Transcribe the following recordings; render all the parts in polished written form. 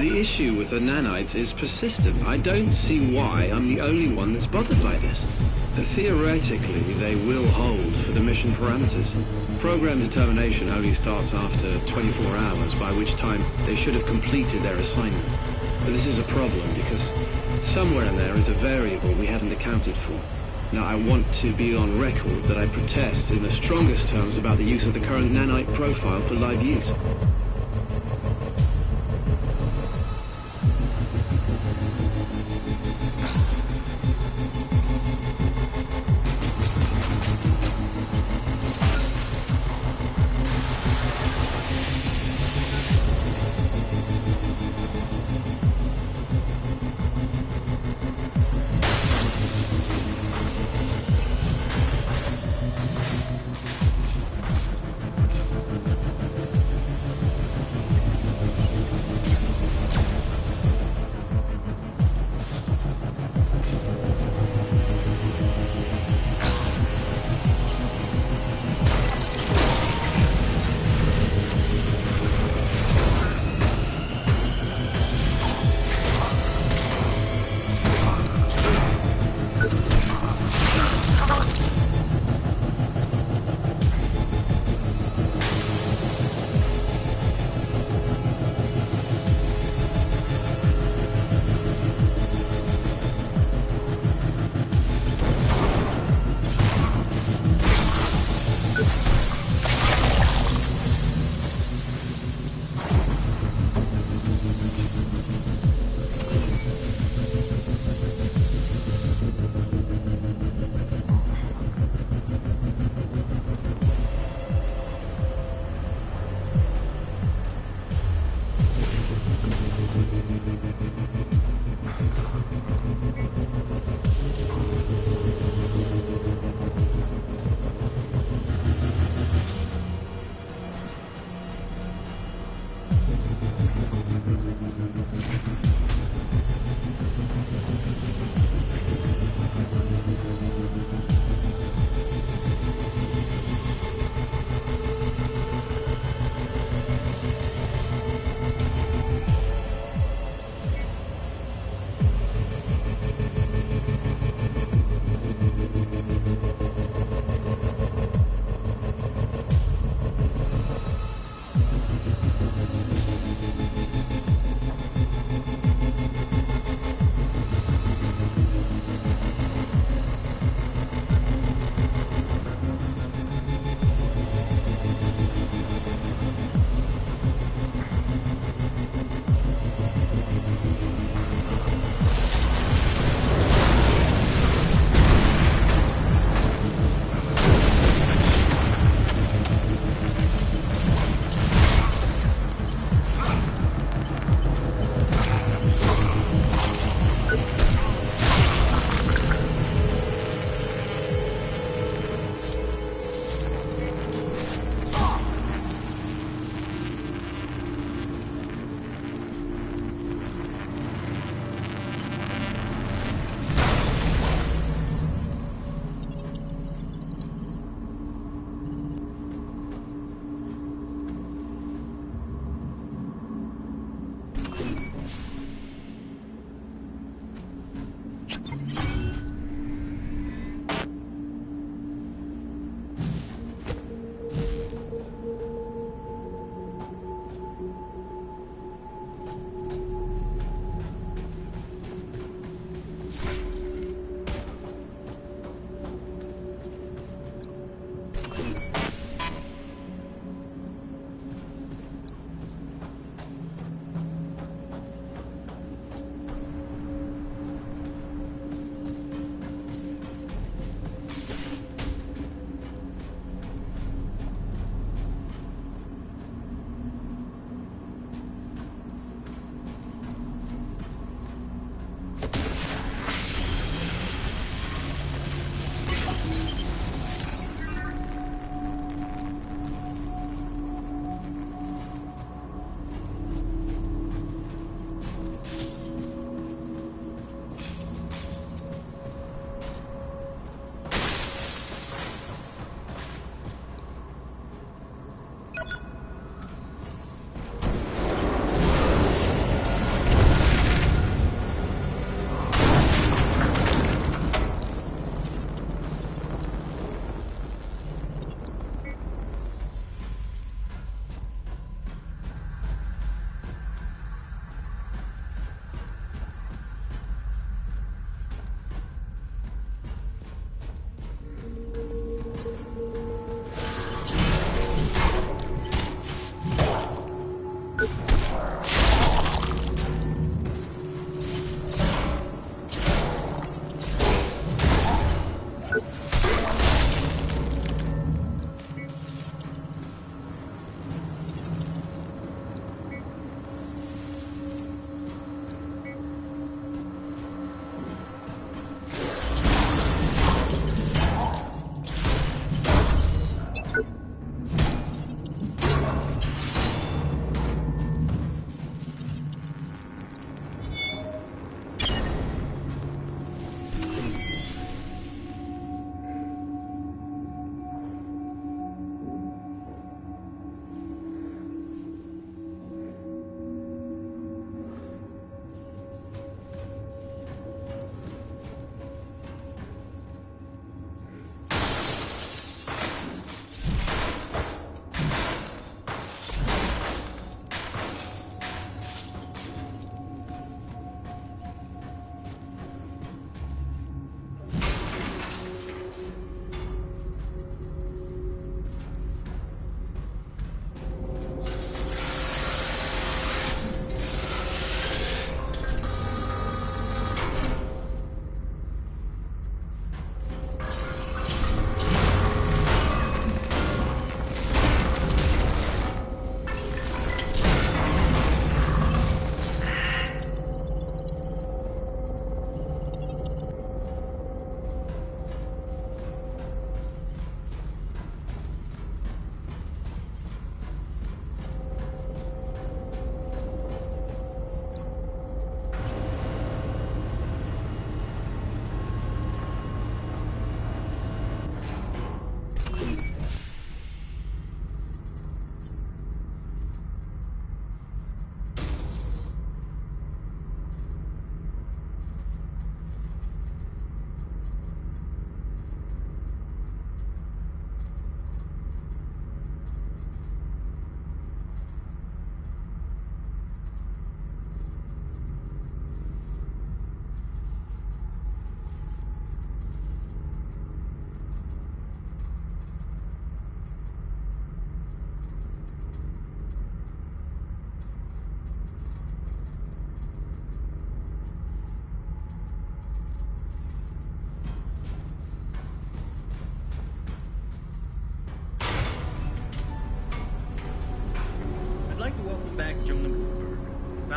The issue with the nanites is persistent. I don't see why I'm the only one that's bothered by this. Theoretically, they will hold for the mission parameters. Program determination only starts after 24 hours, by which time they should have completed their assignment. But this is a problem because somewhere in there is a variable we haven't accounted for. Now, I want to be on record that I protest in the strongest terms about the use of the current nanite profile for live use.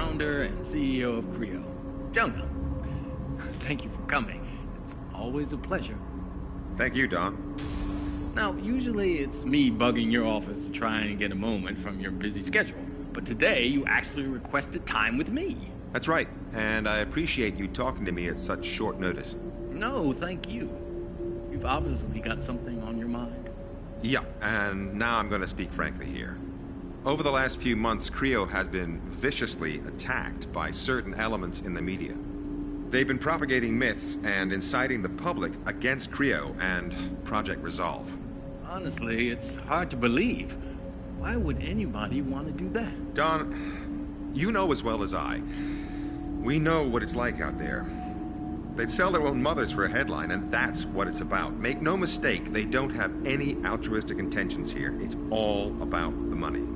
founder and CEO of Creo. Jonah, thank you for coming. It's always a pleasure. Thank you, Don. Now, usually it's me bugging your office to try and get a moment from your busy schedule. But today, you actually requested time with me. That's right, and I appreciate you talking to me at such short notice. No, thank you. You've obviously got something on your mind. Yeah, and now I'm going to speak frankly here. Over the last few months, Creo has been viciously attacked by certain elements in the media. They've been propagating myths and inciting the public against Creo and Project Resolve. Honestly, it's hard to believe. Why would anybody want to do that? Don, you know as well as I. We know what it's like out there. They'd sell their own mothers for a headline, and that's what it's about. Make no mistake, they don't have any altruistic intentions here. It's all about the money.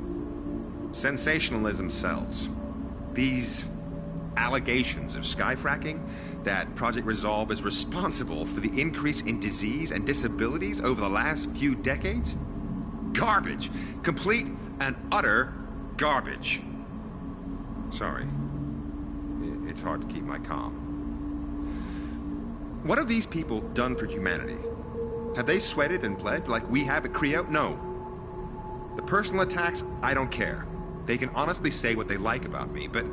Sensationalism sells. These allegations of skyfracking, that Project Resolve is responsible for the increase in disease and disabilities over the last few decades? Garbage. Complete and utter garbage. Sorry. It's hard to keep my calm. What have these people done for humanity? Have they sweated and bled like we have at Creo? No. The personal attacks, I don't care. They can honestly say what they like about me, but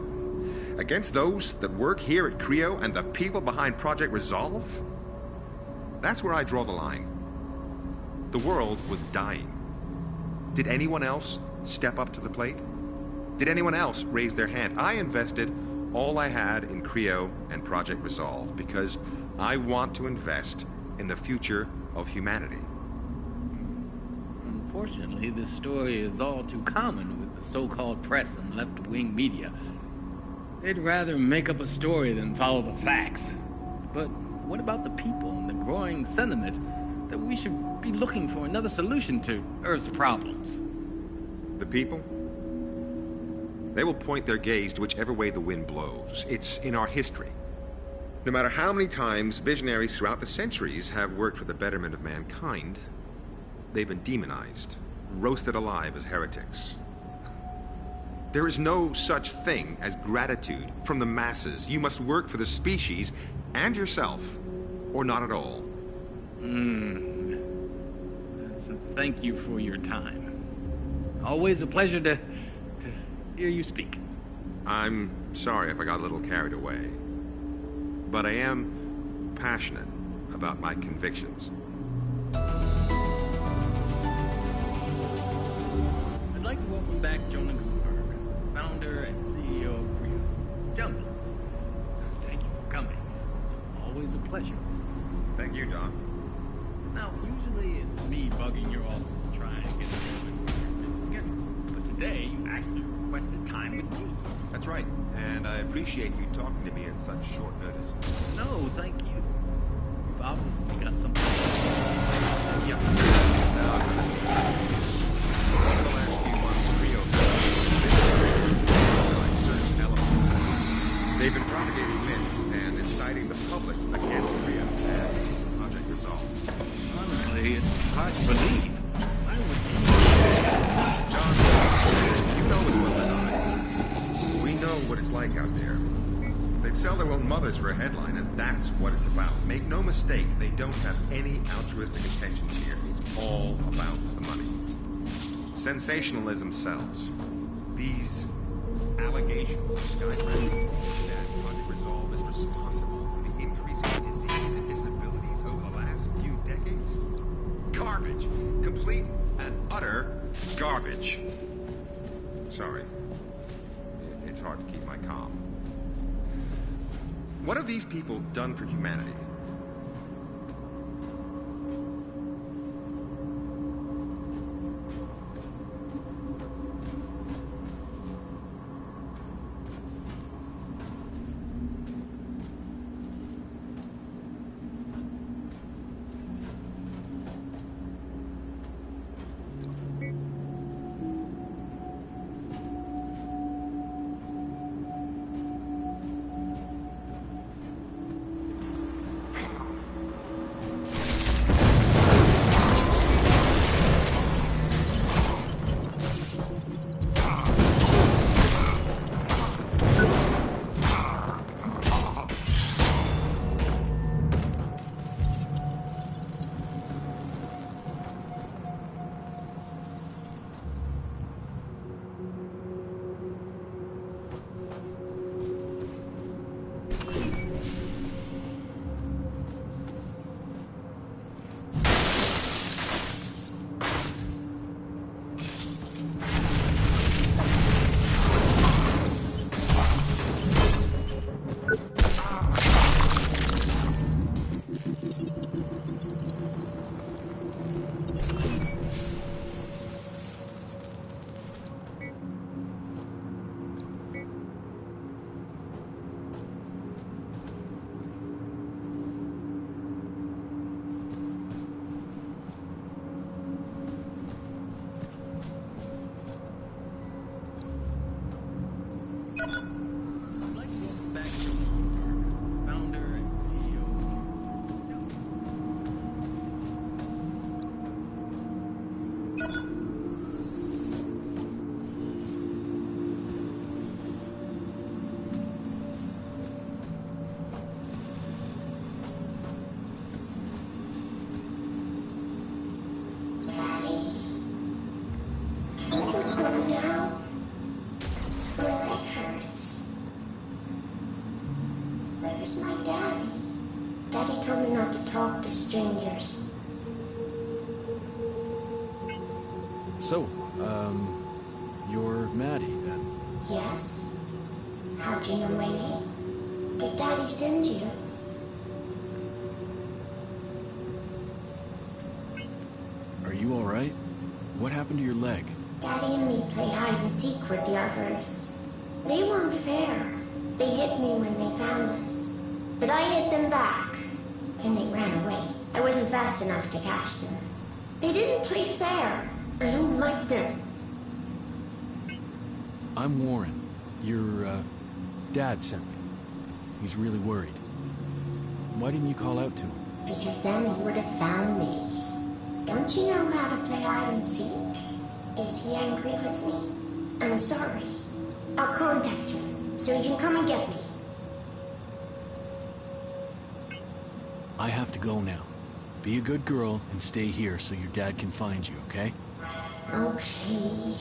against those that work here at Creo and the people behind Project Resolve, that's where I draw the line. The world was dying. Did anyone else step up to the plate? Did anyone else raise their hand? I invested all I had in Creo and Project Resolve because I want to invest in the future of humanity. Unfortunately, this story is all too common with the so-called press and left-wing media. They'd rather make up a story than follow the facts. But what about the people and the growing sentiment that we should be looking for another solution to Earth's problems? The people? They will point their gaze to whichever way the wind blows. It's in our history. No matter how many times visionaries throughout the centuries have worked for the betterment of mankind, they've been demonized, roasted alive as heretics. There is no such thing as gratitude from the masses. You must work for the species and yourself, or not at all. Thank you for your time. Always a pleasure to hear you speak. I'm sorry if I got a little carried away, but I am passionate about my convictions. I'd like to welcome back Jonah Gutenberg, founder and CEO of Creo. Jonah, thank you for coming. It's always a pleasure. Thank you, Don. Now, usually it's me bugging your office to try and get a moment from your busy schedule. But today, you actually requested time with me. That's right, and I appreciate you talking to me at such short notice. No, thank you. You've obviously got something. Yeah. Now, over the last few months, Creo by certain elements. They've been propagating myths and inciting the public against Creo and Project Resolve. Honestly, it's hard to believe. Why would John, you know as well as I. We know what it's like out there. They'd sell their own mothers for a headline, and that's what it's about. Make no mistake, they don't have any altruistic intentions here. It's all about the money. Sensationalism sells. These allegations of skyscraping that Project Resolve is responsible for the increasing disease and disabilities over the last few decades? Garbage. Complete and utter garbage. Sorry. It's hard to keep my calm. What have these people done for humanity? strangers. So, you're Maddie, then? Yes? How'd you know my name? Did Daddy send you? Are you alright? What happened to your leg? Daddy and me play hide and seek with the others. They weren't fair. They hit me when they found us. But I hit them back. And they ran away. I wasn't fast enough to catch them. They didn't play fair. I don't like them. I'm Warren. Your, dad sent me. He's really worried. Why didn't you call out to him? Because then he would have found me. Don't you know how to play hide and seek? Is he angry with me? I'm sorry. I'll contact him, so he can come and get me. I have to go now. Be a good girl and stay here so your dad can find you, okay? Okay.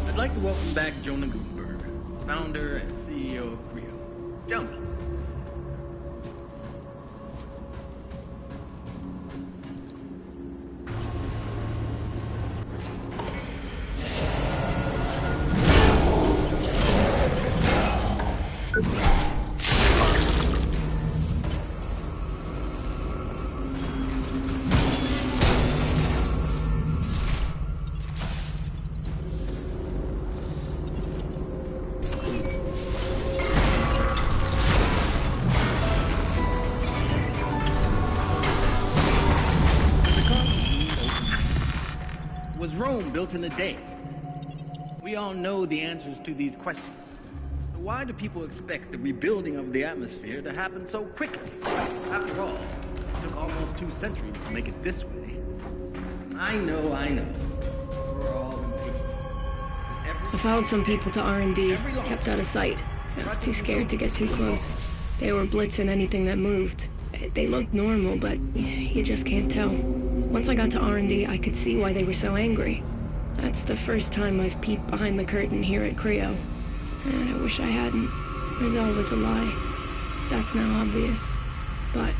I'd like to welcome back Jonah Gutenberg, founder and CEO of Creo. Gentlemen. Was Rome built in a day? We all know the answers to these questions. So why do people expect the rebuilding of the atmosphere to happen so quickly? After all, it took almost 2 centuries to make it this way. I know. We're all impatient. I followed some people to R&D, kept out of sight. I was too scared to get too close. They were blitzing anything that moved. They looked normal, but you just can't tell. Once I got to R&D, I could see why they were so angry. That's the first time I've peeked behind the curtain here at Creo. And I wish I hadn't. Resolve is a lie. That's now obvious. But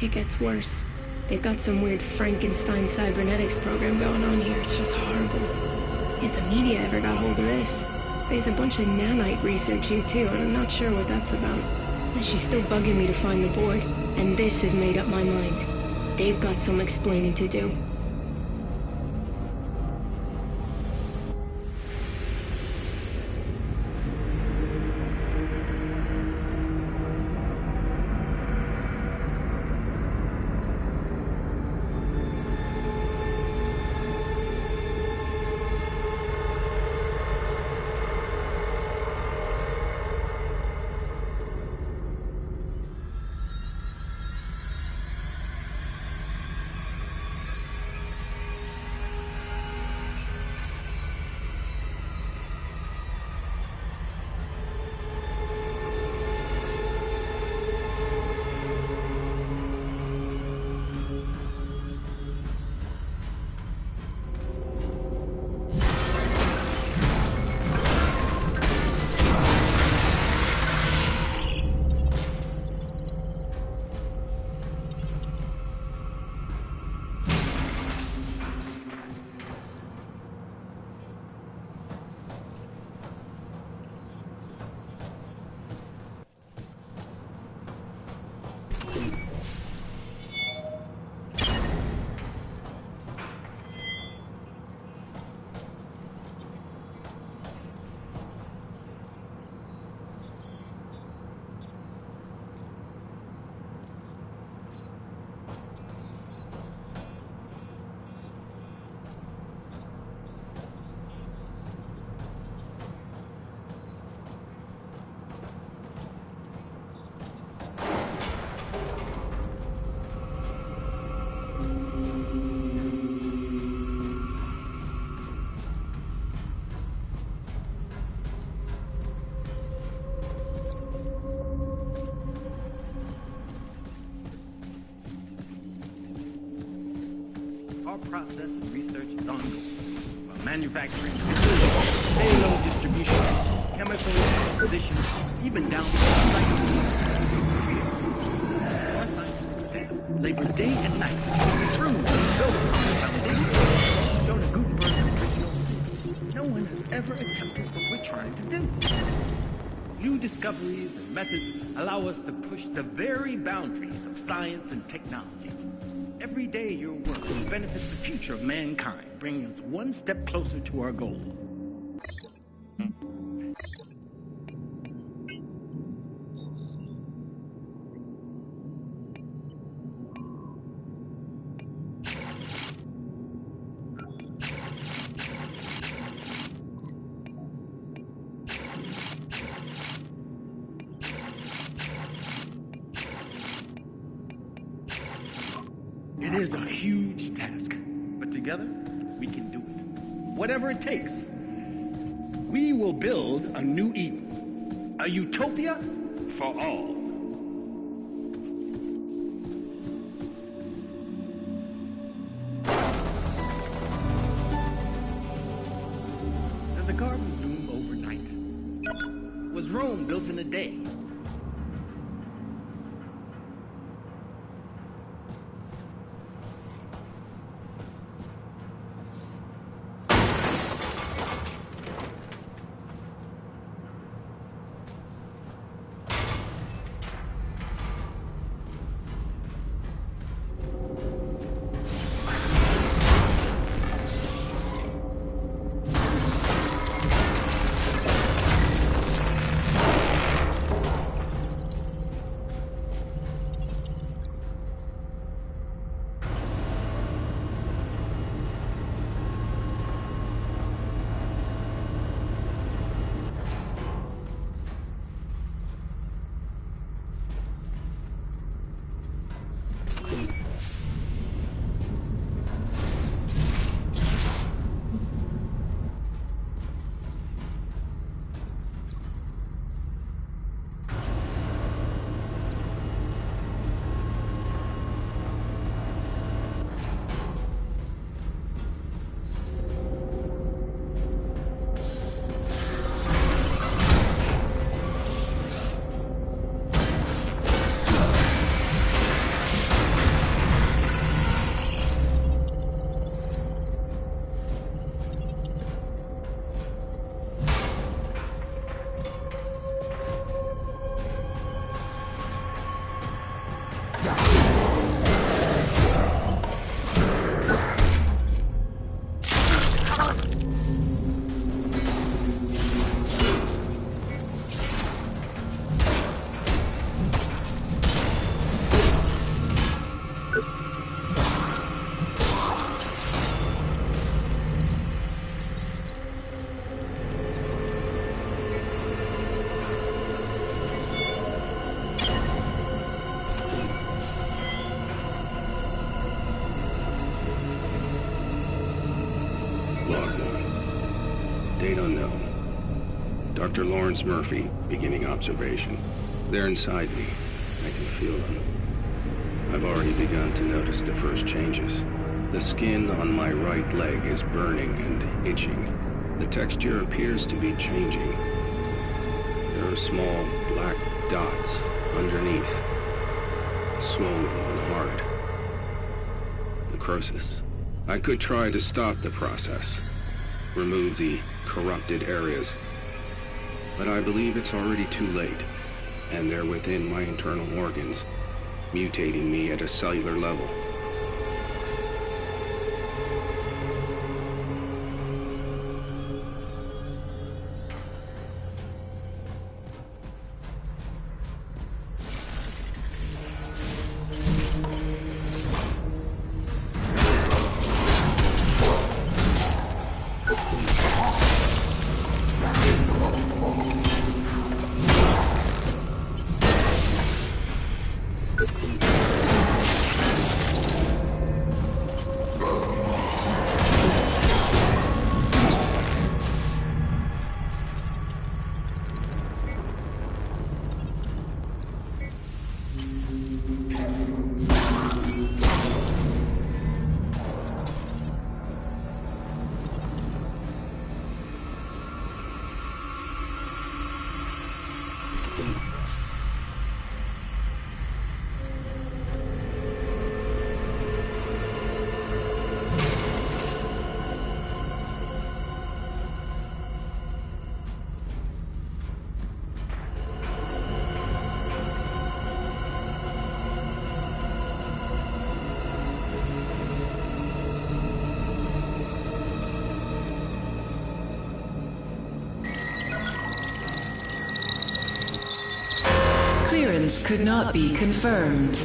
it gets worse. They've got some weird Frankenstein cybernetics program going on here. It's just horrible. If the media ever got hold of this. There's a bunch of nanite research here too, and I'm not sure what that's about. And she's still bugging me to find the board. And this has made up my mind. They've got some explaining to do. process and research is ongoing. From manufacturing, payload distribution, chemical composition, even down to our scientific staff labor day and night to prove the foundation shown in Gutenberg's original. No one has ever attempted what we're trying to do. New discoveries and methods allow us to push the very boundaries of science and technology. Every day your work will benefit the future of mankind, bringing us one step closer to our goal. It is a huge task, but together we can do it. Whatever it takes. We will build a new Eden, a utopia for all. Does a garden bloom overnight? Was Rome built in a day? Date unknown. Dr. Lawrence Murphy, beginning observation. They're inside me. I can feel them. I've already begun to notice the first changes. The skin on my right leg is burning and itching. The texture appears to be changing. There are small black dots underneath, swollen and hard. Necrosis. I could try to stop the process, remove the corrupted areas, but I believe it's already too late, and they're within my internal organs, mutating me at a cellular level. Clearance could not be confirmed.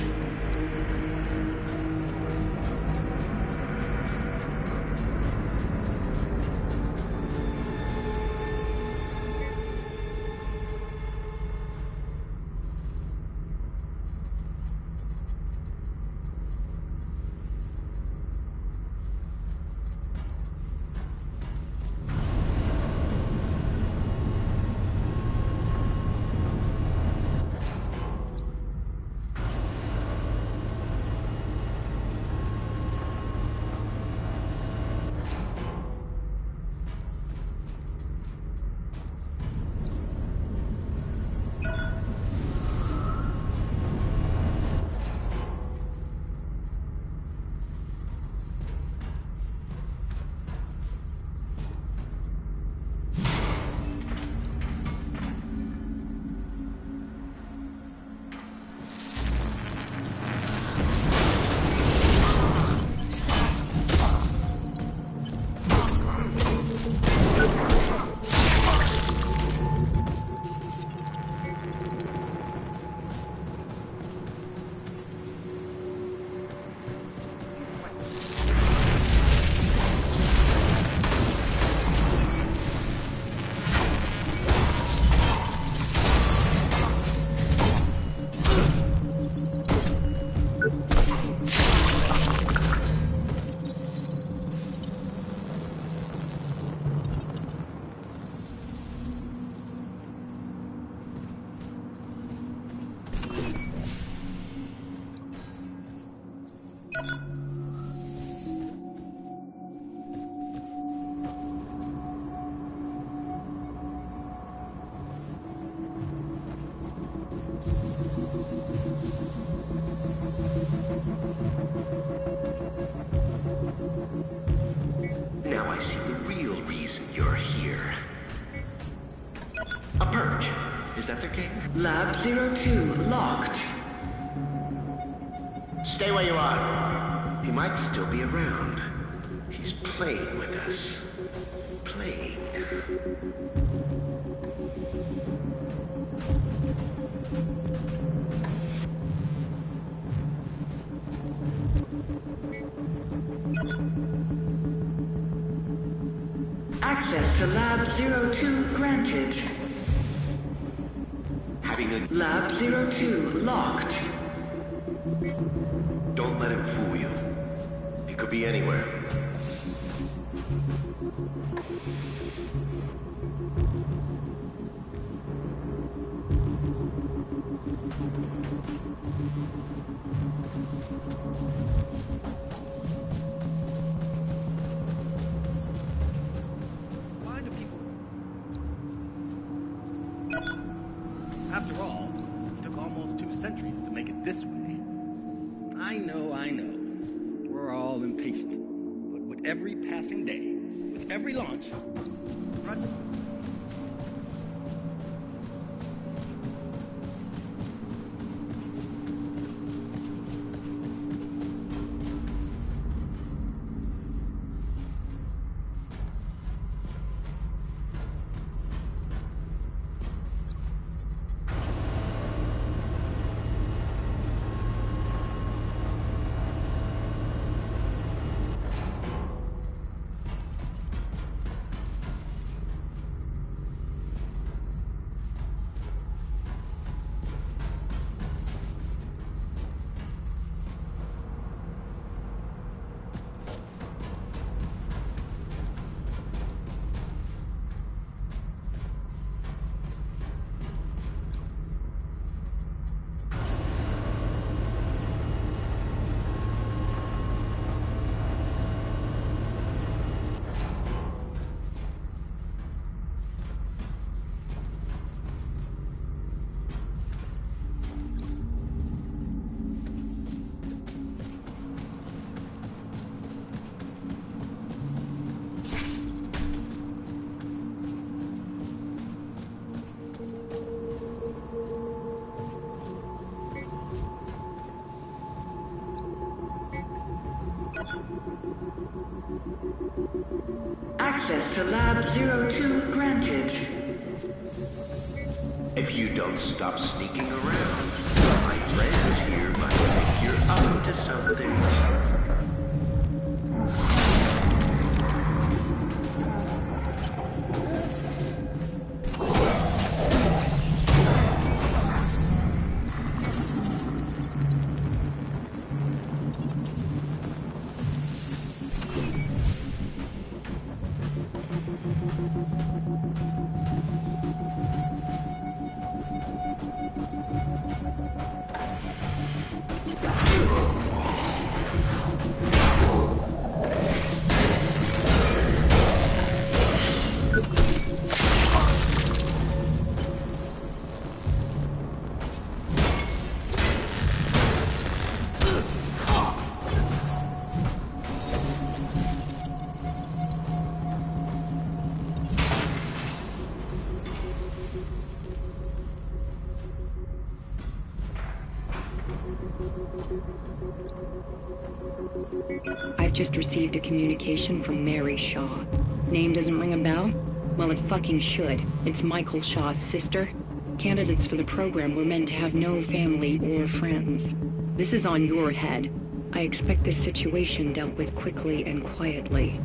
Now I see the real reason you're here. A purge. Is that their game? Lab 02 locked. Stay where you are. He might still be around. He's playing with us. Playing. Access to Lab 02 granted. Having a... Lab 02 locked. Don't let him fool you. He could be anywhere. Why do people... After all, it took almost 2 centuries to make it this way. I know. We're all impatient. But with every passing day, with every launch, project... Access to Lab 02 granted. If you don't stop sneaking around, my friends here might think you're up to something. I've just received a communication from Mary Shaw. Name doesn't ring a bell? Well, it fucking should. It's Michael Shaw's sister. Candidates for the program were meant to have no family or friends. This is on your head. I expect this situation dealt with quickly and quietly.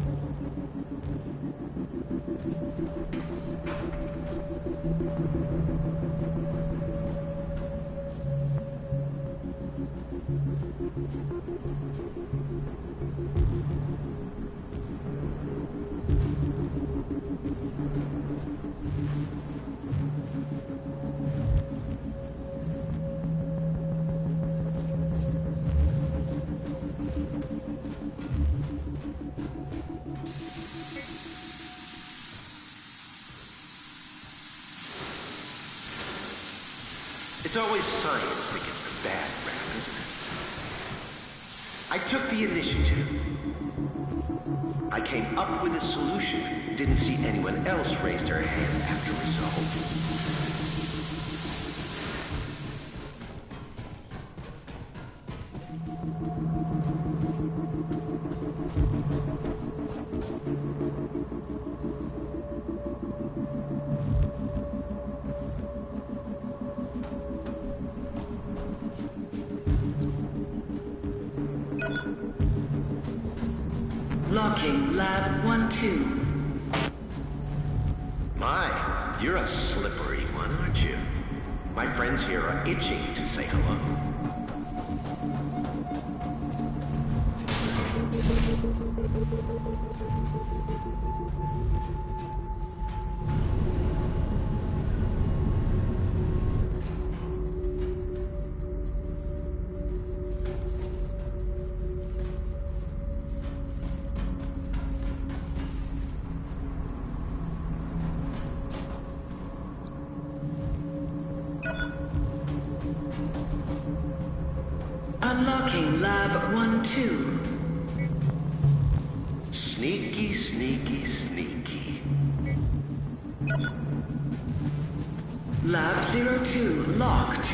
It's always science that gets the bad rap, isn't it? I took the initiative. I came up with a solution. Didn't see anyone else raise their hand after result. Locking Lab 12. My, you're a slippery one, aren't you? My friends here are itching to say hello. Unlocking Lab 12. Sneaky, sneaky, sneaky. Lab 02 locked.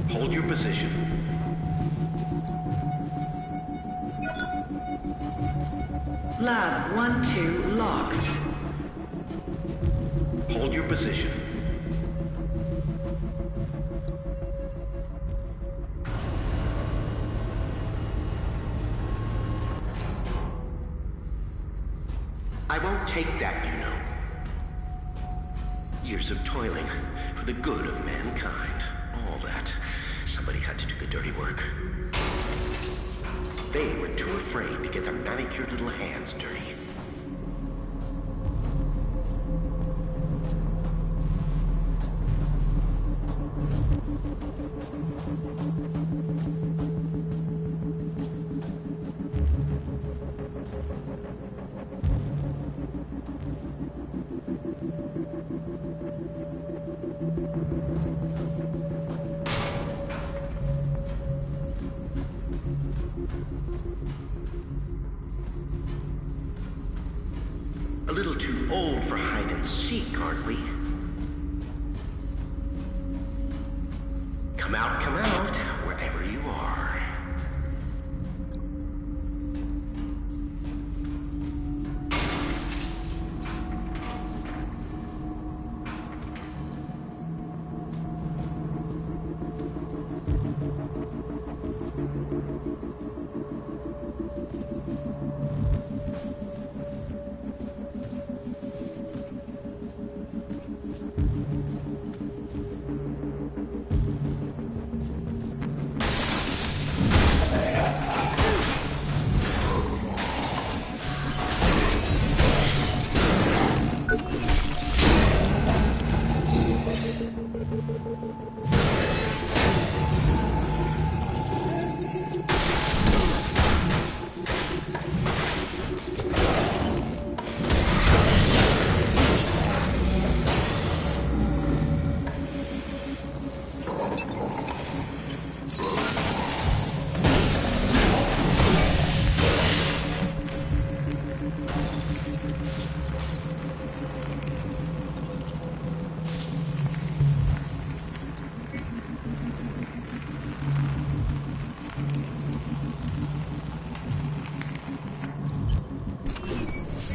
Hold your position. Lab 12 locked. Hold your position. I won't take that, you know. Years of toiling for the good of mankind. All that. Somebody had to do the dirty work. They were too afraid to get their manicured little hands dirty. A little too old for hide and seek, aren't we? Come out, wherever you are.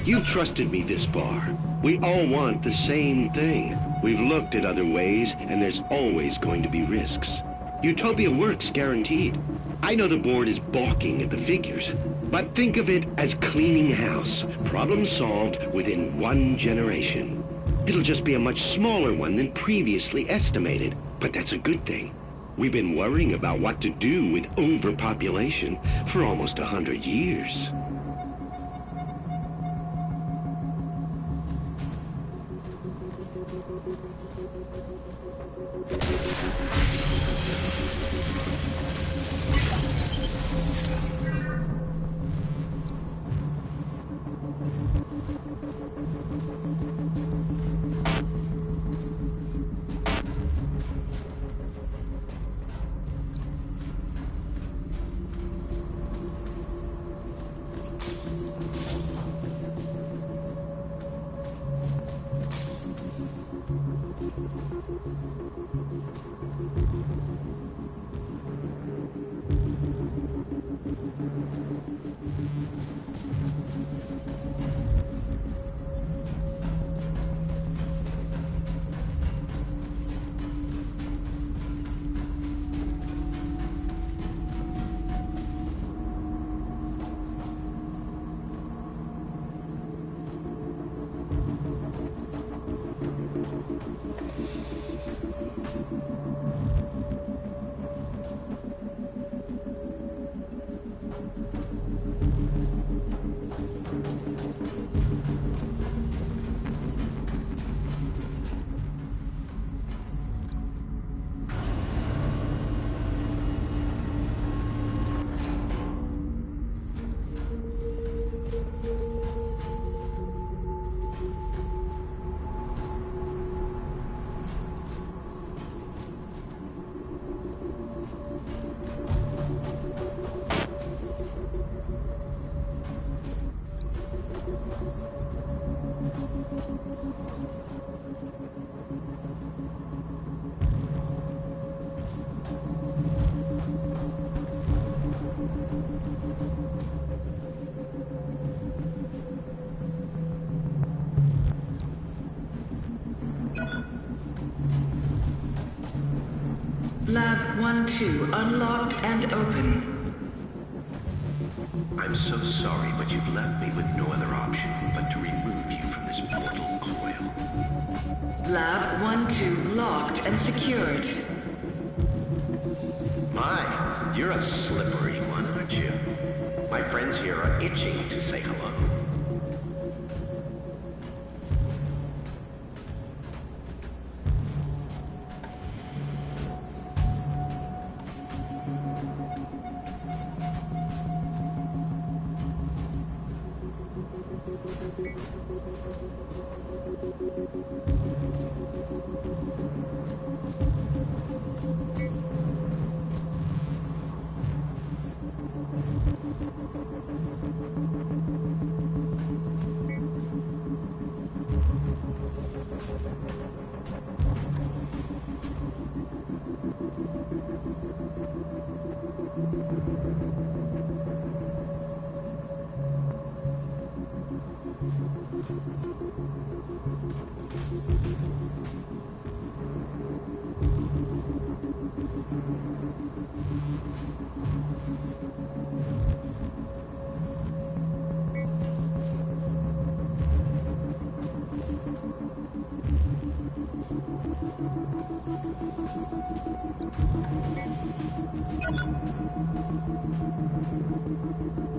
You've trusted me this far. We all want the same thing. We've looked at other ways, and there's always going to be risks. Utopia works, guaranteed. I know the board is balking at the figures, but think of it as cleaning house. Problem solved within 1 generation. It'll just be a much smaller one than previously estimated, but that's a good thing. We've been worrying about what to do with overpopulation for almost 100 years. Lab 1-2 unlocked and open. I'm so sorry, but you've left me with no other option but to remove you from this mortal coil. Lab 1-2 locked and secured. My, you're a slippery one, aren't you? My friends here are itching to say hello.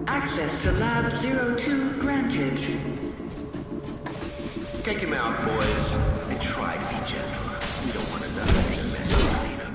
Access to Lab 02 granted. Take him out, boys, and try to be gentle. We don't want another mess to clean up.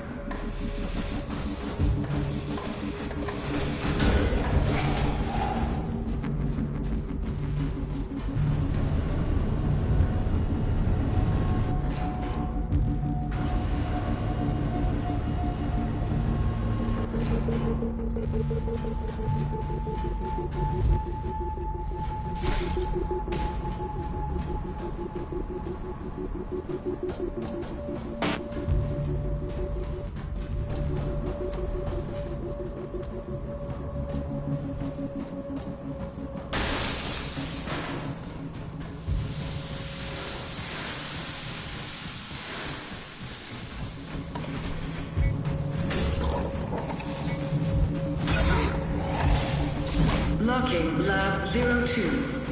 Locking Lab 02.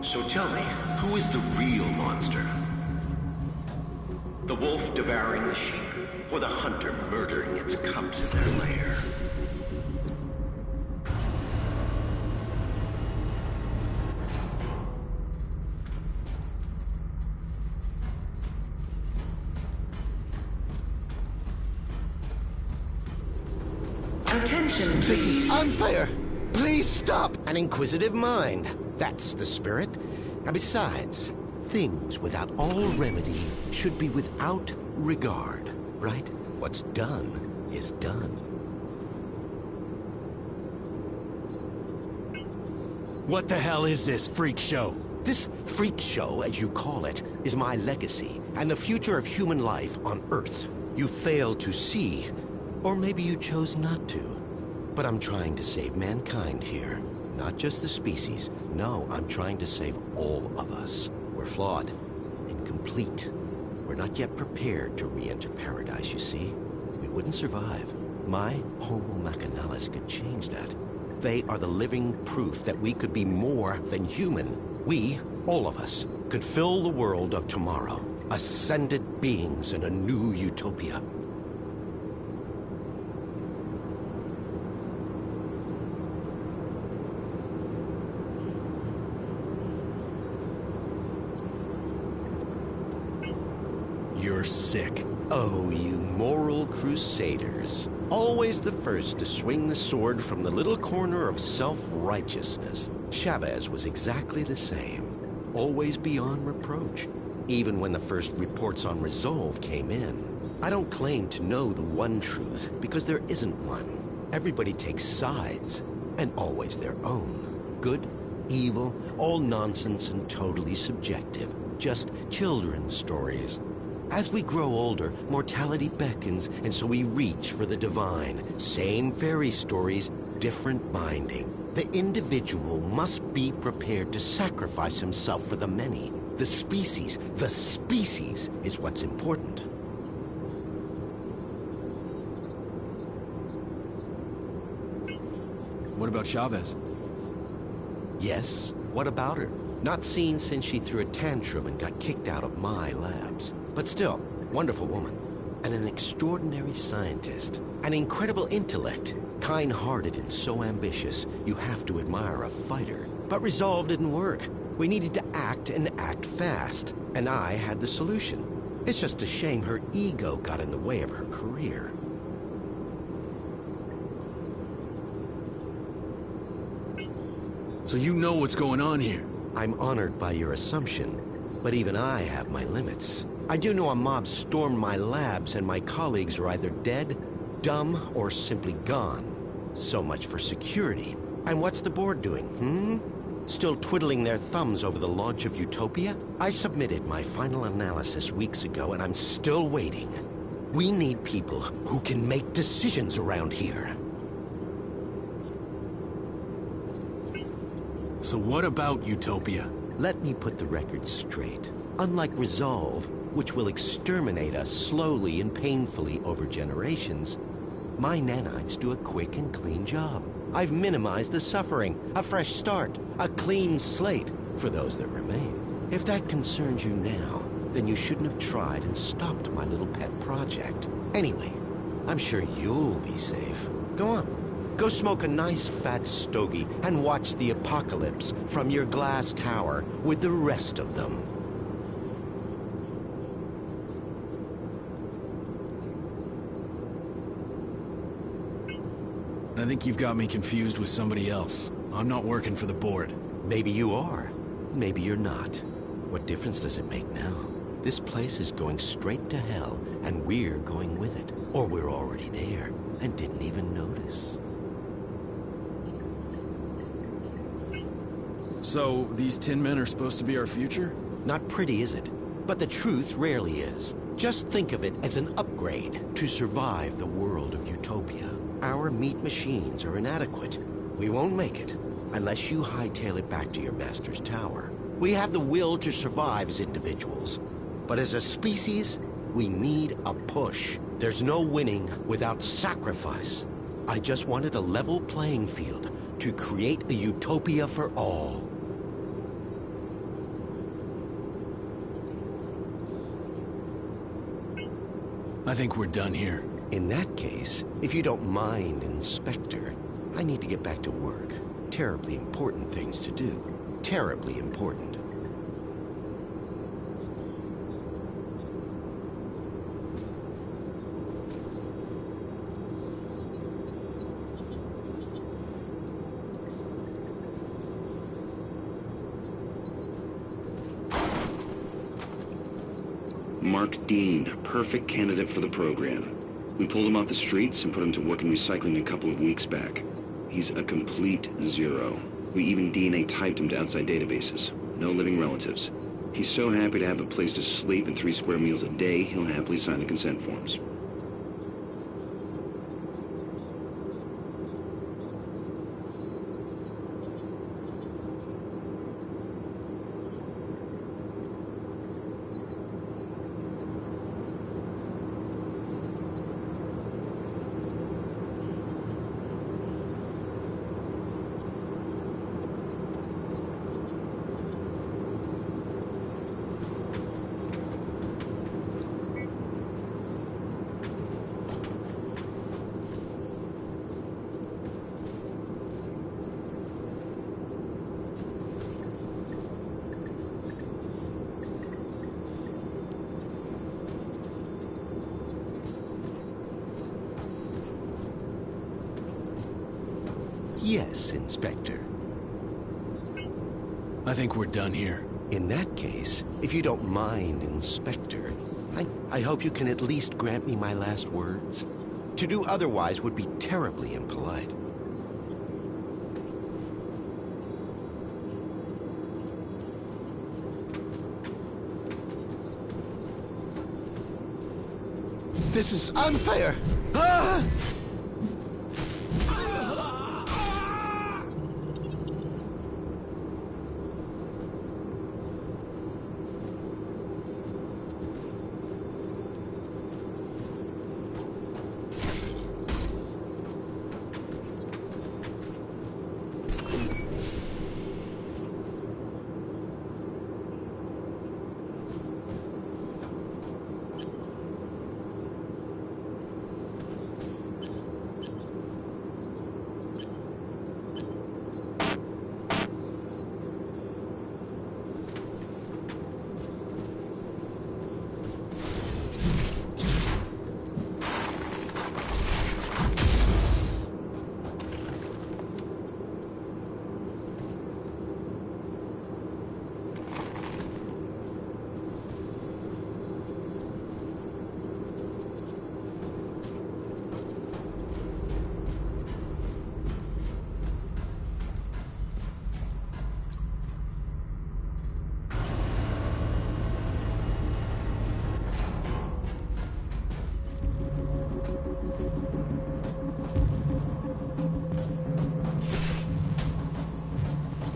So tell me, who is the real monster? The wolf devouring the sheep, or the hunter murdering its cubs in their lair? Attention, please. Unfair! Please stop! An inquisitive mind. That's the spirit. And besides, things without all remedy should be without regard, right? What's done is done. What the hell is this freak show? This freak show, as you call it, is my legacy, and the future of human life on Earth. You failed to see, or maybe you chose not to. But I'm trying to save mankind here. Not just the species. No, I'm trying to save all of us. We're flawed, incomplete. We're not yet prepared to re-enter paradise, you see. We wouldn't survive. My Homo Machinalis could change that. They are the living proof that we could be more than human. We, all of us, could fill the world of tomorrow. Ascended beings in a new utopia. You're sick. Oh, you moral crusaders. Always the first to swing the sword from the little corner of self-righteousness. Chavez was exactly the same. Always beyond reproach. Even when the first reports on Resolve came in. I don't claim to know the one truth, because there isn't one. Everybody takes sides, and always their own. Good, evil, all nonsense and totally subjective. Just children's stories. As we grow older, mortality beckons, and so we reach for the divine. Same fairy stories, different binding. The individual must be prepared to sacrifice himself for the many. The species is what's important. What about Chavez? Yes, what about her? Not seen since she threw a tantrum and got kicked out of my labs. But still, wonderful woman. And an extraordinary scientist. An incredible intellect. Kind-hearted and so ambitious, you have to admire a fighter. But Resolve didn't work. We needed to act and act fast. And I had the solution. It's just a shame her ego got in the way of her career. So you know what's going on here? I'm honored by your assumption, but even I have my limits. I do know a mob stormed my labs and my colleagues are either dead, dumb, or simply gone. So much for security. And what's the board doing, Still twiddling their thumbs over the launch of Utopia? I submitted my final analysis weeks ago and I'm still waiting. We need people who can make decisions around here. So what about Utopia? Let me put the record straight. Unlike Resolve, which will exterminate us slowly and painfully over generations, my nanites do a quick and clean job. I've minimized the suffering, a fresh start, a clean slate for those that remain. If that concerns you now, then you shouldn't have tried and stopped my little pet project. Anyway, I'm sure you'll be safe. Go on. Go smoke a nice fat stogie and watch the apocalypse from your glass tower with the rest of them. I think you've got me confused with somebody else. I'm not working for the board. Maybe you are. Maybe you're not. What difference does it make now? This place is going straight to hell, and we're going with it. Or we're already there, and didn't even notice. So, these Tin Men are supposed to be our future? Not pretty, is it? But the truth rarely is. Just think of it as an upgrade to survive the world of Utopia. Our meat machines are inadequate. We won't make it unless you hightail it back to your master's tower. We have the will to survive as individuals. But as a species, we need a push. There's no winning without sacrifice. I just wanted a level playing field to create a utopia for all. I think we're done here. In that case, if you don't mind, Inspector, I need to get back to work. Terribly important things to do. Terribly important. Mark Dean, perfect candidate for the program. We pulled him off the streets and put him to work in recycling a couple of weeks back. He's a complete zero. We even DNA typed him to outside databases. no living relatives. He's so happy to have a place to sleep and 3 square meals a day, he'll happily sign the consent forms. Yes, Inspector. I think we're done here. In that case, if you don't mind, Inspector, I hope you can at least grant me my last words. To do otherwise would be terribly impolite. This is unfair! Ah!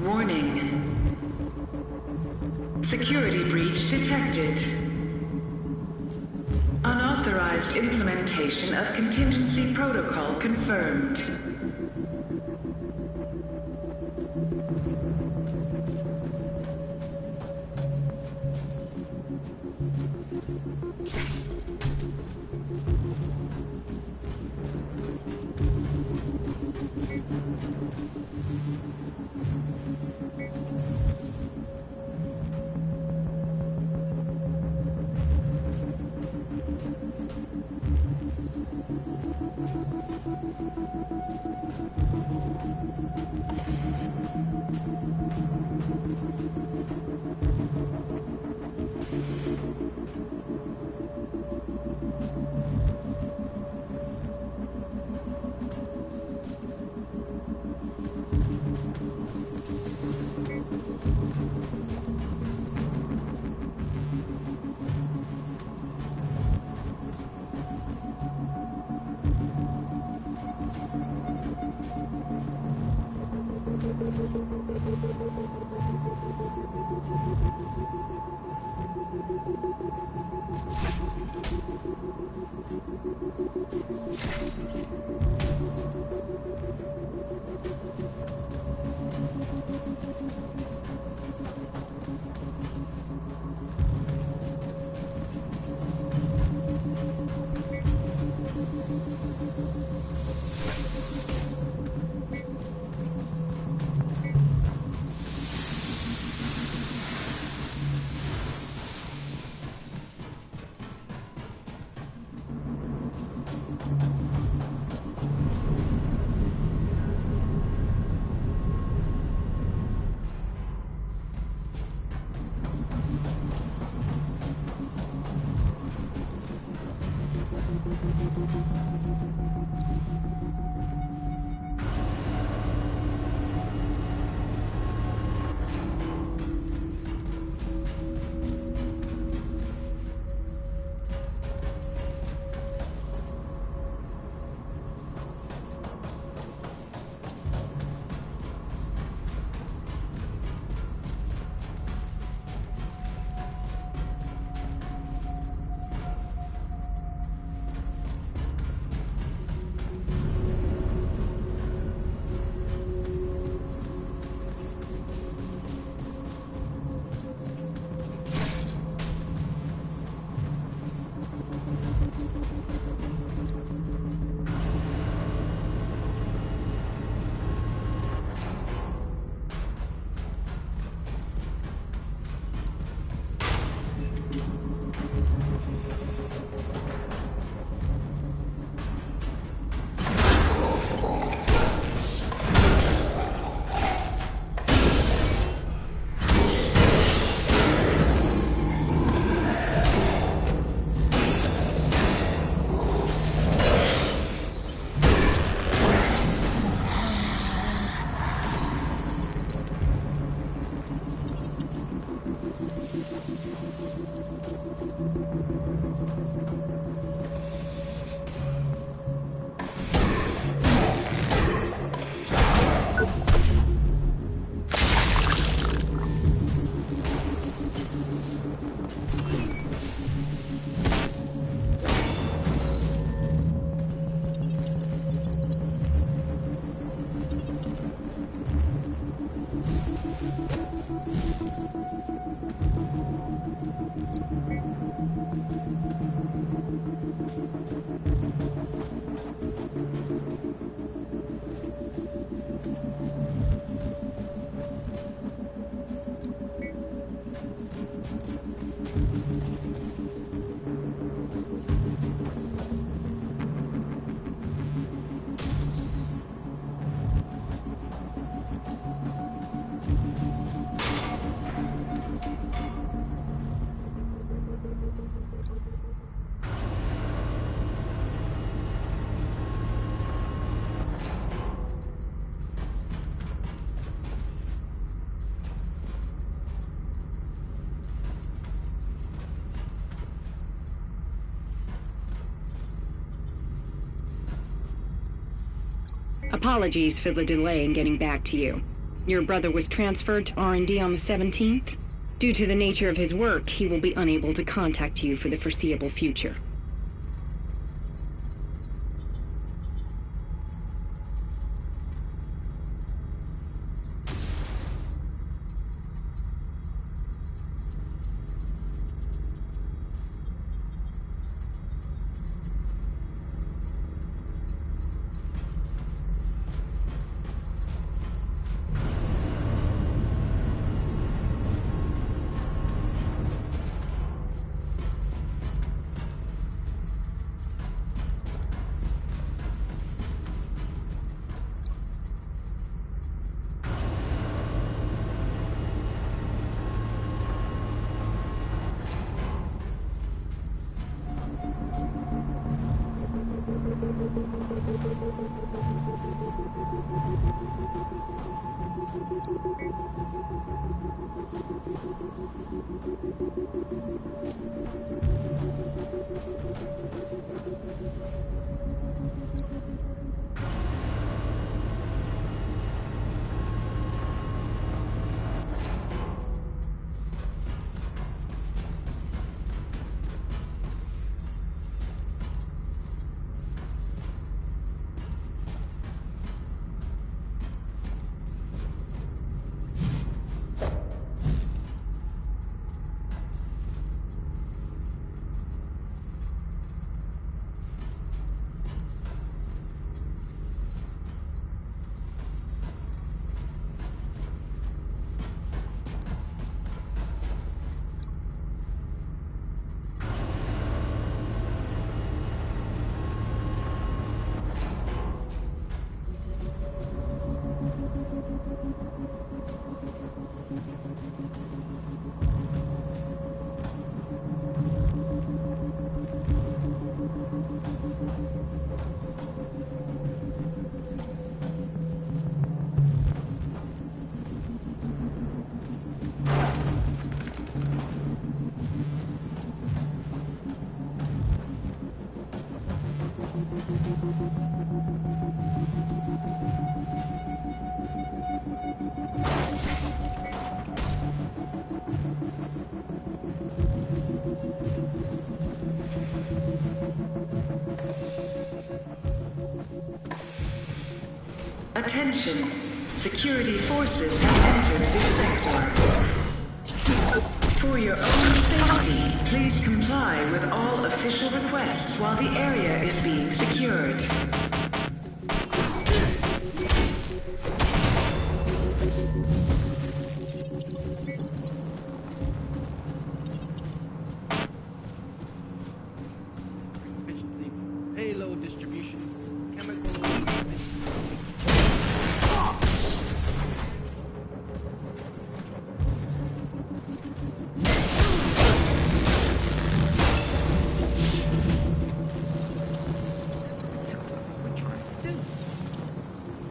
Warning. Security breach detected. Unauthorized implementation of contingency protocol confirmed. Apologies for the delay in getting back to you. Your brother was transferred to R&D on the 17th. Due to the nature of his work, he will be unable to contact you for the foreseeable future. Attention. Security forces have entered this sector. For your own safety, please comply with all official requests while the area is being secured. Efficiency, payload distribution, chemical...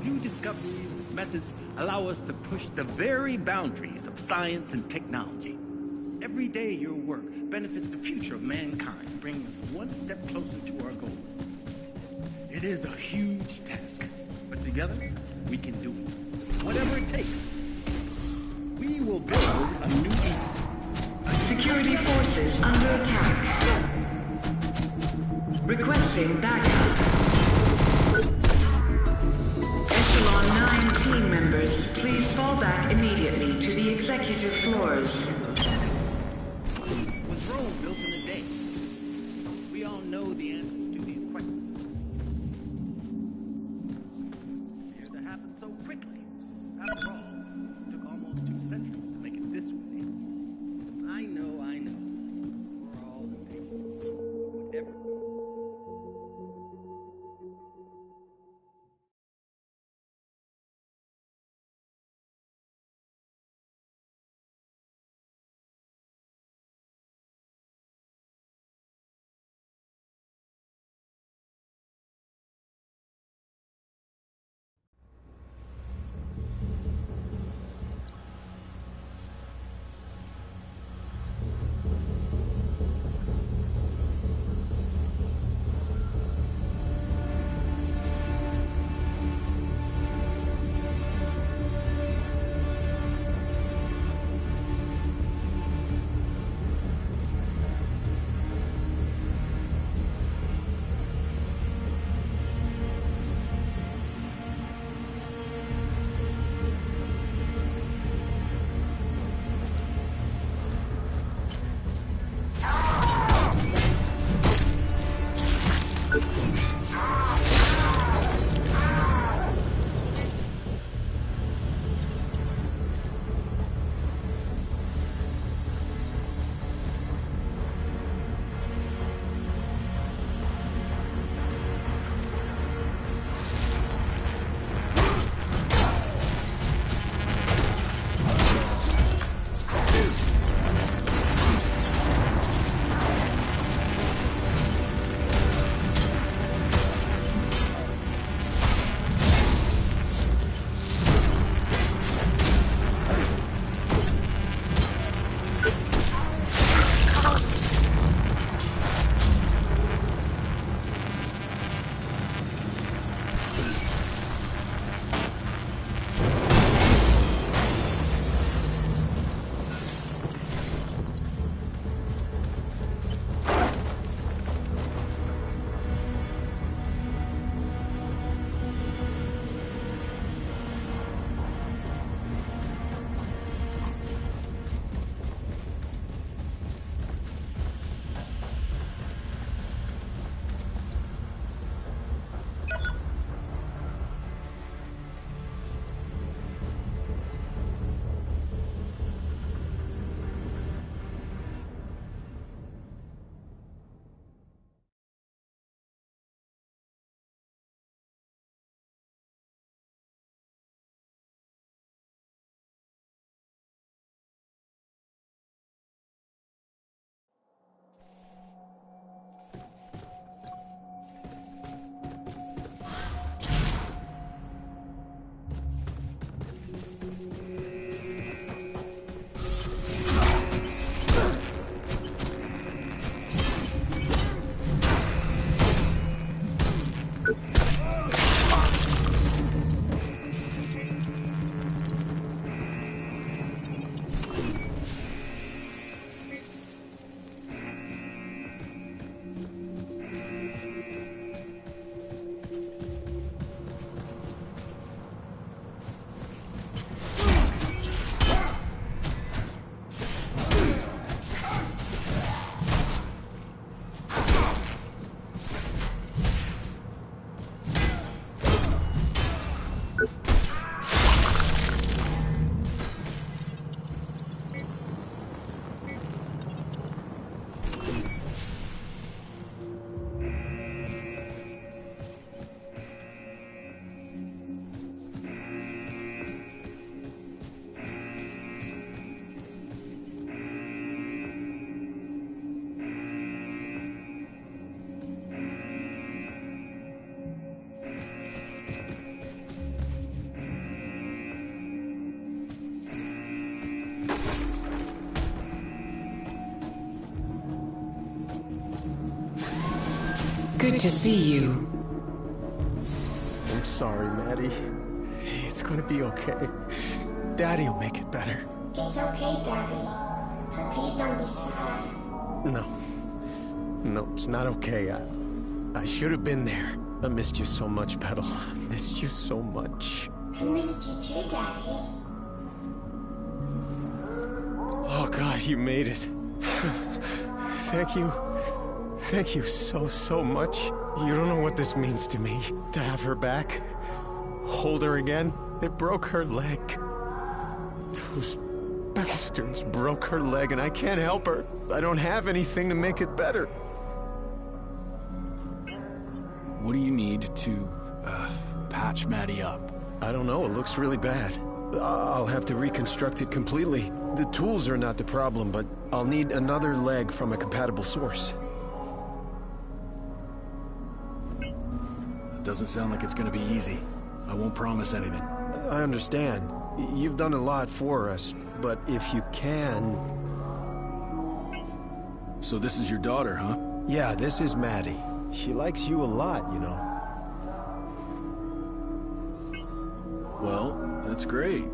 New discoveries and methods allow us to push the very boundaries of science and technology. Every day your work benefits the future of mankind, bringing us one step closer to our goal. It is a huge task, but together we can do it. Whatever it takes. We will build a new Eden. Security forces under attack. Requesting backup. Echelon 9 team members, please fall back immediately to the executive floors. Was Rome built in a day? We all know the answers to these questions. Appears to happen so quickly. After all, it took almost 2 centuries to make it this way. I know. We're all impatient. Whatever. Good to see you. I'm sorry, Maddie. It's gonna be okay. Daddy'll make it better. It's okay, Daddy. Please don't be sad. No, it's not okay. I should have been there. I missed you so much, Petal. I missed you so much. I missed you too, Daddy. Oh, God, you made it. Thank you. Thank you so much. You don't know what this means to me. To have her back, hold her again. It broke her leg. Those bastards broke her leg and I can't help her. I don't have anything to make it better. What do you need to, patch Maddie up? I don't know, it looks really bad. I'll have to reconstruct it completely. The tools are not the problem, but I'll need another leg from a compatible source. Doesn't sound like it's gonna be easy. I won't promise anything. I understand. You've done a lot for us, but if you can... So this is your daughter, huh? Yeah, this is Maddie. She likes you a lot, you know. Well, that's great,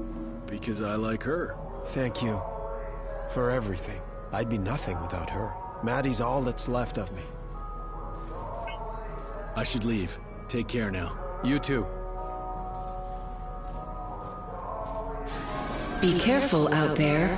because I like her. Thank you for everything. I'd be nothing without her. Maddie's all that's left of me. I should leave. Take care now. You too. Be careful out there.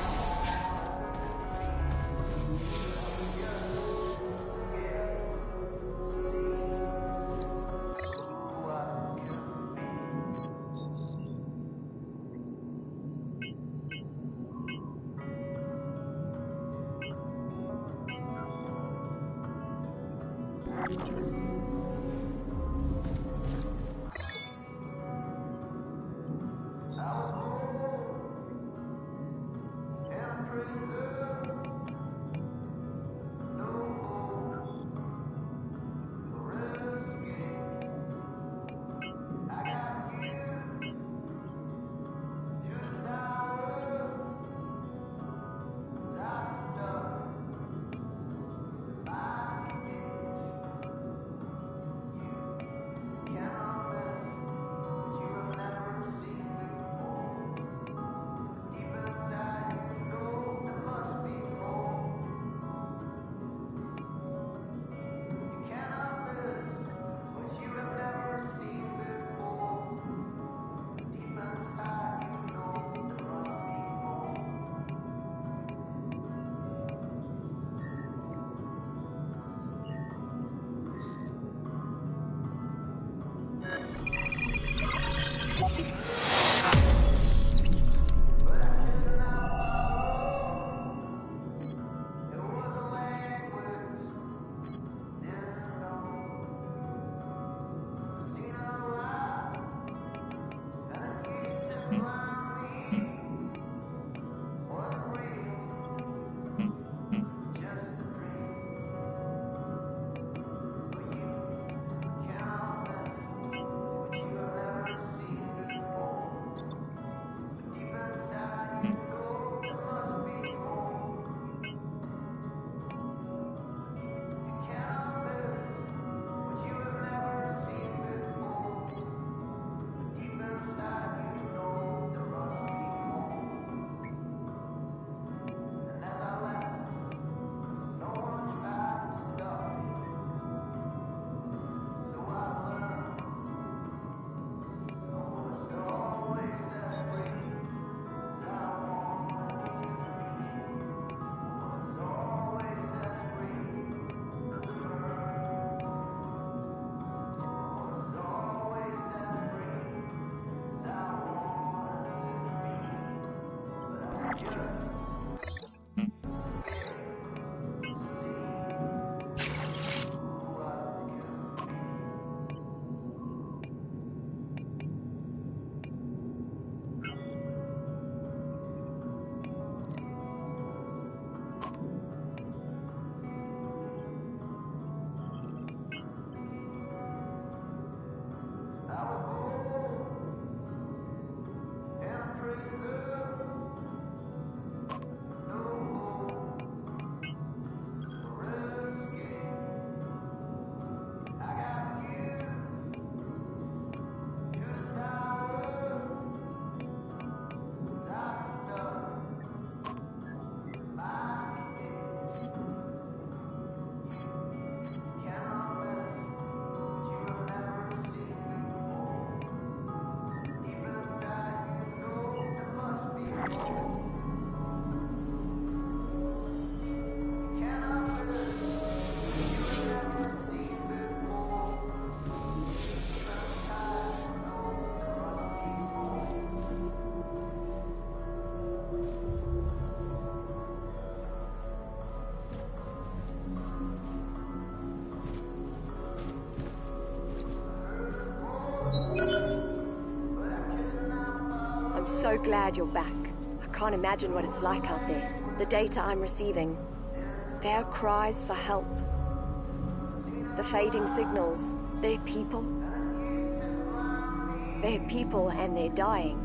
I'm so glad you're back. I can't imagine what it's like out there. The data I'm receiving, their cries for help. The fading signals, they're people. They're people and they're dying.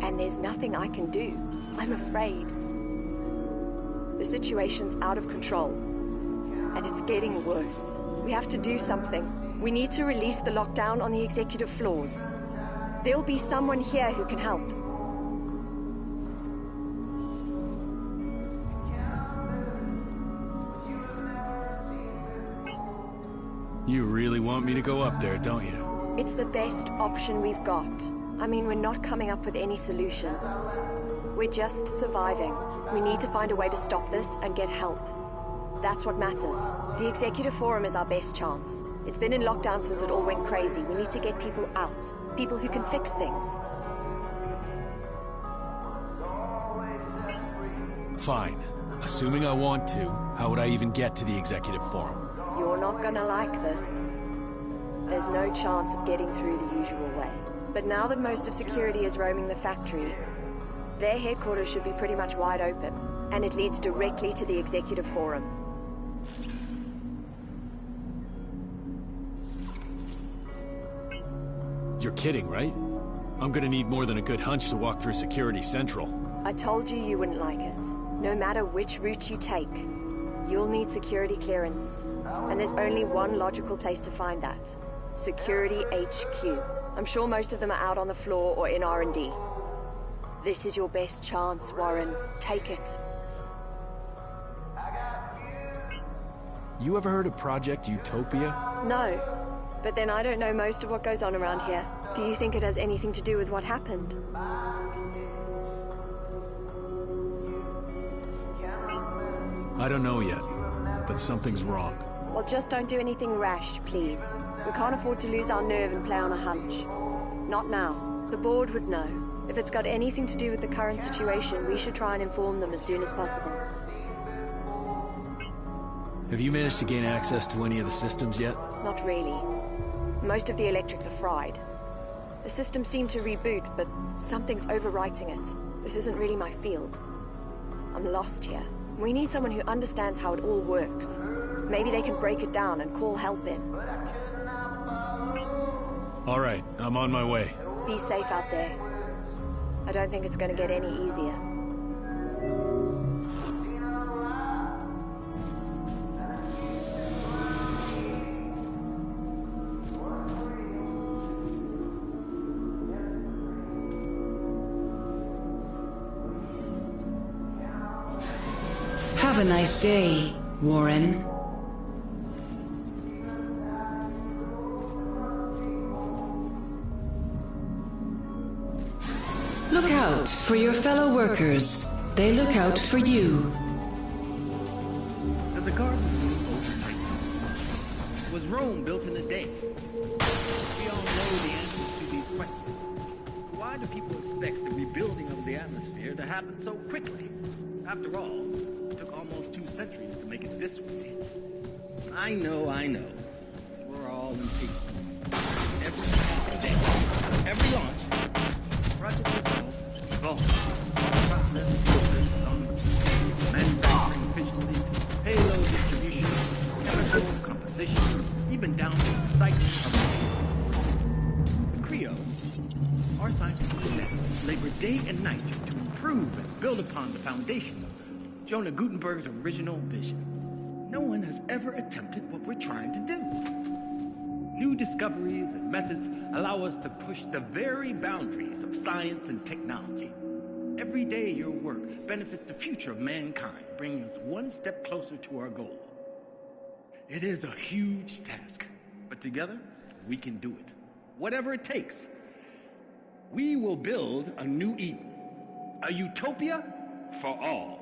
And there's nothing I can do. I'm afraid. The situation's out of control. And it's getting worse. We have to do something. We need to release the lockdown on the executive floors. There'll be someone here who can help. You really want me to go up there, don't you? It's the best option we've got. I mean, we're not coming up with any solution. We're just surviving. We need to find a way to stop this and get help. That's what matters. The Executive Forum is our best chance. It's been in lockdown since it all went crazy. We need to get people out. People who can fix things. Fine. Assuming I want to, how would I even get to the Executive Forum? You're not gonna like this. There's no chance of getting through the usual way. But now that most of security is roaming the factory, their headquarters should be pretty much wide open. And it leads directly to the Executive Forum. You're kidding, right? I'm gonna need more than a good hunch to walk through Security Central. I told you you wouldn't like it. No matter which route you take, you'll need security clearance. And there's only one logical place to find that. Security HQ. I'm sure most of them are out on the floor or in R&D. This is your best chance, Warren. Take it. You ever heard of Project Utopia? No. But then I don't know most of what goes on around here. Do you think it has anything to do with what happened? I don't know yet, but something's wrong. Well, just don't do anything rash, please. We can't afford to lose our nerve and play on a hunch. Not now. The board would know. If it's got anything to do with the current situation, we should try and inform them as soon as possible. Have you managed to gain access to any of the systems yet? Not really. Most of the electrics are fried. The systems seem to reboot, but something's overwriting it. This isn't really my field. I'm lost here. We need someone who understands how it all works. Maybe they can break it down and call help in. All right, I'm on my way. Be safe out there. I don't think it's going to get any easier. Have a nice day, Warren. Look out for your fellow workers. They look out for you. Does a garden move overnight? Was Rome built in a day? We all know the answers to these questions. Why do people expect the rebuilding of the atmosphere to happen so quickly? After all, it took almost 2 centuries to make it this way. I know. We're all impatient. Every day, every launch, project evolved. Process, manufacturing efficiency, payload distribution, chemical composition, even down to recycling of the Creo. Our scientists labor day and night to improve and build upon the foundation of Jonah Gutenberg's original vision. No one has ever attempted what we're trying to do. New discoveries and methods allow us to push the very boundaries of science and technology. Every day your work benefits the future of mankind, bringing us one step closer to our goal. It is a huge task, but together we can do it. Whatever it takes. We will build a new Eden, A utopia for all.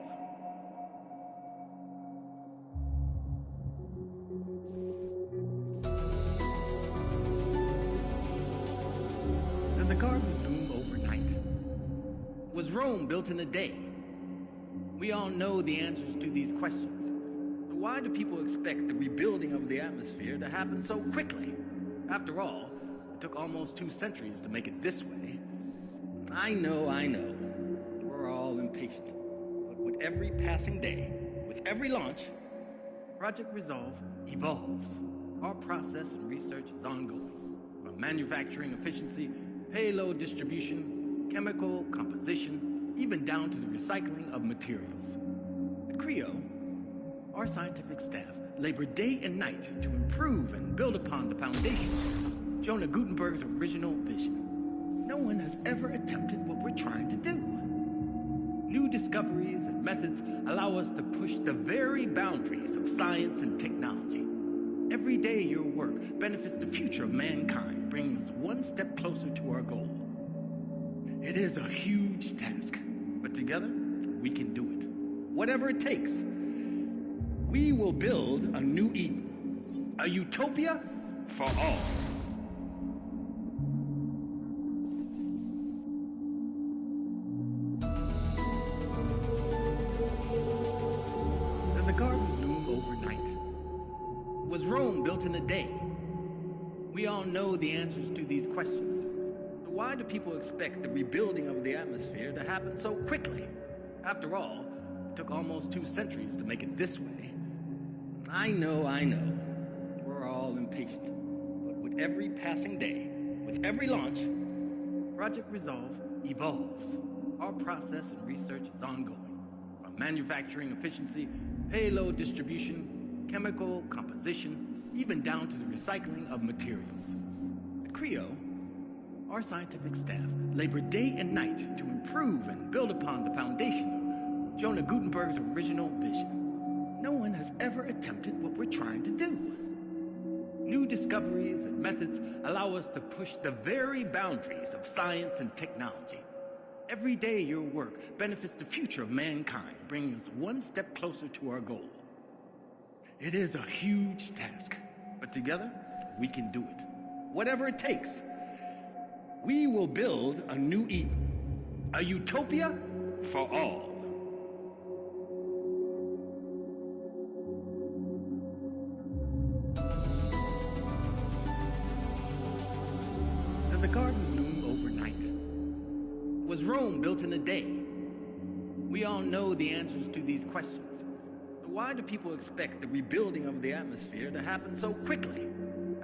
Does a garden bloom overnight? Was Rome built in a day? We all know the answers to these questions. So why do people expect the rebuilding of the atmosphere to happen so quickly? After all, it took almost 2 centuries to make it this way. I know. We're all impatient. But with every passing day, with every launch, Project Resolve evolves. Our process and research is ongoing. From manufacturing efficiency, payload distribution, chemical composition, even down to the recycling of materials. At Creo, our scientific staff labor day and night to improve and build upon the foundation of Jonah Gutenberg's original vision. No one has ever attempted what we're trying to do. New discoveries and methods allow us to push the very boundaries of science and technology. Every day your work benefits the future of mankind, bringing us one step closer to our goal. It is a huge task, but together we can do it. Whatever it takes. We will build a new Eden, a utopia for all. Does a garden bloom overnight? Was Rome built in a day? We all know the answers to these questions. So why do people expect the rebuilding of the atmosphere to happen so quickly? After all, it took almost 2 centuries to make it this way. I know. We're all impatient. But with every passing day, with every launch, Project Resolve evolves. Our process and research is ongoing. From manufacturing efficiency, payload distribution, chemical composition, even down to the recycling of materials. At Creo, our scientific staff labor day and night to improve and build upon the foundation of Jonah Gutenberg's original vision. No one has ever attempted what we're trying to do. New discoveries and methods allow us to push the very boundaries of science and technology. Every day your work benefits the future of mankind, bringing us one step closer to our goal. It is a huge task, but together we can do it. Whatever it takes. We will build a new Eden, a utopia for all. Does a garden bloom overnight? Was Rome built in a day? We all know the answers to these questions. So why do people expect the rebuilding of the atmosphere to happen so quickly?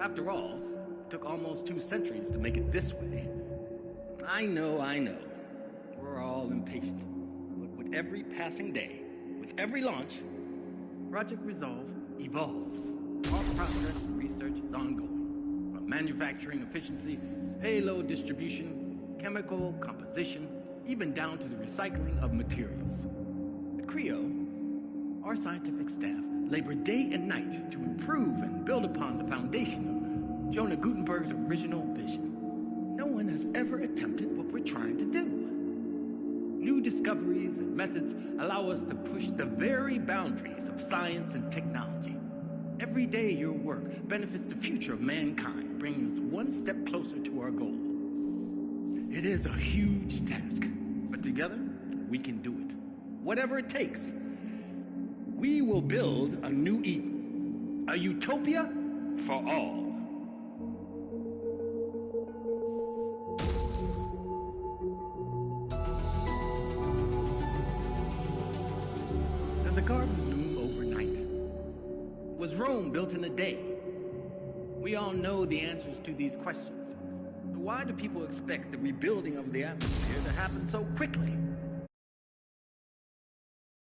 After all, it took almost 2 centuries to make it this way. I know. We're all impatient. But with every passing day, with every launch, Project Resolve evolves. Our process and research is ongoing. From manufacturing efficiency, payload distribution, chemical composition, even down to the recycling of materials. At Creo, our scientific staff labor day and night to improve and build upon the foundation of Jonah Gutenberg's original vision. No one has ever attempted what we're trying to do. New discoveries and methods allow us to push the very boundaries of science and technology. Every day your work benefits the future of mankind, bringing us one step closer to our goal. It is a huge task, but together we can do it. Whatever it takes. We will build a new Eden, a utopia for all. Does a garden bloom overnight? Was Rome built in a day? We all know the answers to these questions. So why do people expect the rebuilding of the atmosphere to happen so quickly?